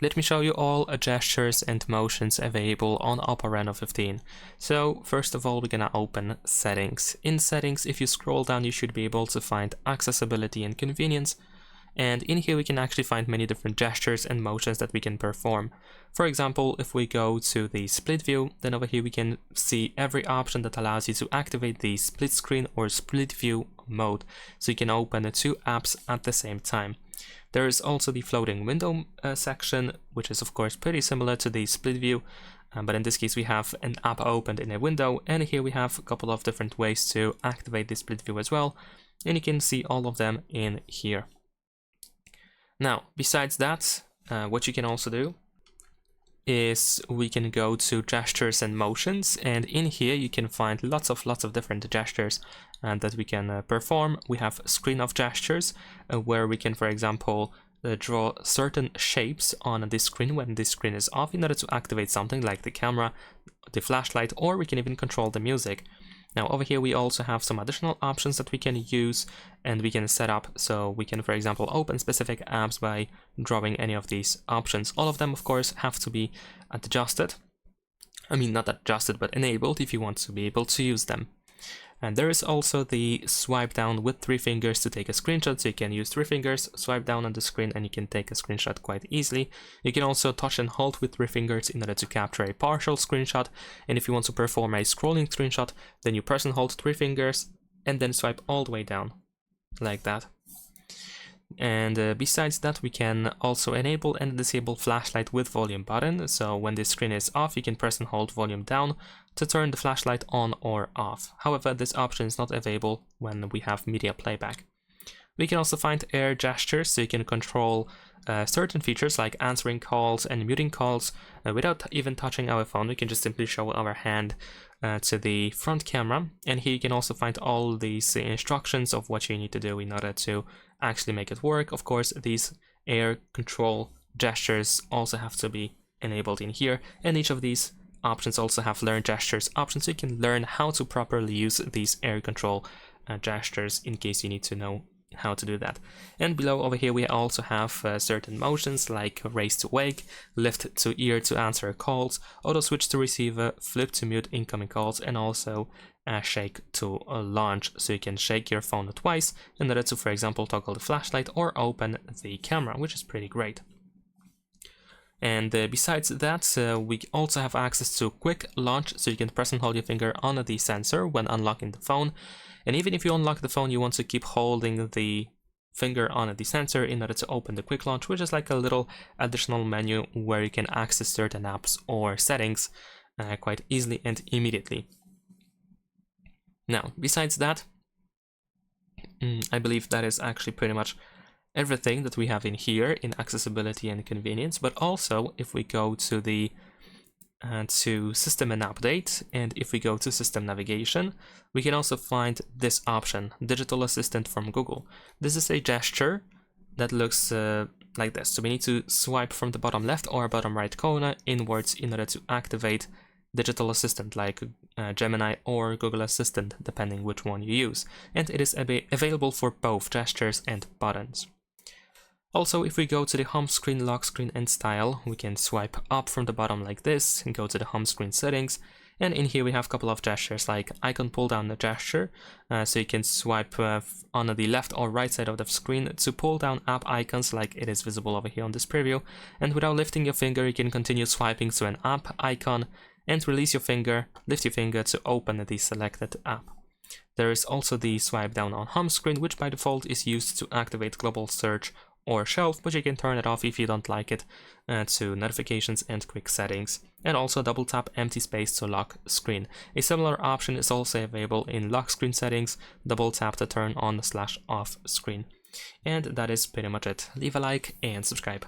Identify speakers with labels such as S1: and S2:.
S1: let me show you all gestures and motions available on OPPO Reno 15. So first of all, we're gonna open settings. In settings, if you scroll down, you should be able to find accessibility and convenience. And in here we can actually find many different gestures and motions that we can perform. For example, if we go to the split view, then over here we can see every option that allows you to activate the split screen or split view mode. So you can open two apps at the same time. There is also the floating window section, which is of course pretty similar to the split view, but in this case we have an app opened in a window, and here we have a couple of different ways to activate the split view as well, and you can see all of them in here. Now, besides that, what you can also do is we can go to gestures and motions, and in here you can find lots of different gestures that we can perform. We have screen off gestures where we can, for example, draw certain shapes on the screen when the screen is off in order to activate something like the camera, the flashlight, or we can even control the music. Now over here we also have some additional options that we can use and we can set up, so we can, for example, open specific apps by drawing any of these options. All of them of course have to be adjusted. I mean, not adjusted, but enabled if you want to be able to use them. And there is also the swipe down with 3 fingers to take a screenshot, so you can use 3 fingers, swipe down on the screen, and you can take a screenshot quite easily. You can also touch and hold with 3 fingers in order to capture a partial screenshot, and if you want to perform a scrolling screenshot, then you press and hold 3 fingers, and then swipe all the way down, like that. And besides that, we can also enable and disable flashlight with volume button, so when the screen is off you can press and hold volume down to turn the flashlight on or off. However, this option is not available when we have media playback. We can also find air gestures, so you can control certain features like answering calls and muting calls without even touching our phone. We can just simply show our hand to the front camera, and here you can also find all these instructions of what you need to do in order to actually make it work. Of course, these air control gestures also have to be enabled in here, and each of these options also have learn gestures options, so you can learn how to properly use these air control gestures in case you need to know how to do that. And below over here we also have certain motions like raise to wake, lift to ear to answer calls, auto switch to receiver, flip to mute incoming calls, and also shake to launch, so you can shake your phone twice in order to, for example, toggle the flashlight or open the camera, which is pretty great. And besides that, we also have access to quick launch, so you can press and hold your finger on the sensor when unlocking the phone. And even if you unlock the phone, you want to keep holding the finger on the sensor in order to open the quick launch, which is like a little additional menu where you can access certain apps or settings quite easily and immediately. Now, besides that, I believe that is actually pretty much everything that we have in here in accessibility and convenience. But also, if we go to the to system and update, and if we go to system navigation, we can also find this option, digital assistant from Google. This is a gesture that looks like this, so we need to swipe from the bottom left or bottom right corner inwards in order to activate digital assistant like Gemini or Google Assistant, depending which one you use, and it is available for both gestures and buttons. Also, if we go to the home screen, lock screen, and style, we can swipe up from the bottom like this and go to the home screen settings. And in here we have a couple of gestures like icon pull down gesture, so you can swipe on the left or right side of the screen to pull down app icons like it is visible over here on this preview. And without lifting your finger, you can continue swiping to an app icon and release your finger, lift your finger to open the selected app. There is also the swipe down on home screen, which by default is used to activate global search or shelf, but you can turn it off if you don't like it to notifications and quick settings. And also double tap empty space to lock screen. A similar option is also available in lock screen settings, double tap to turn on/off screen. And that is pretty much it. Leave a like and subscribe.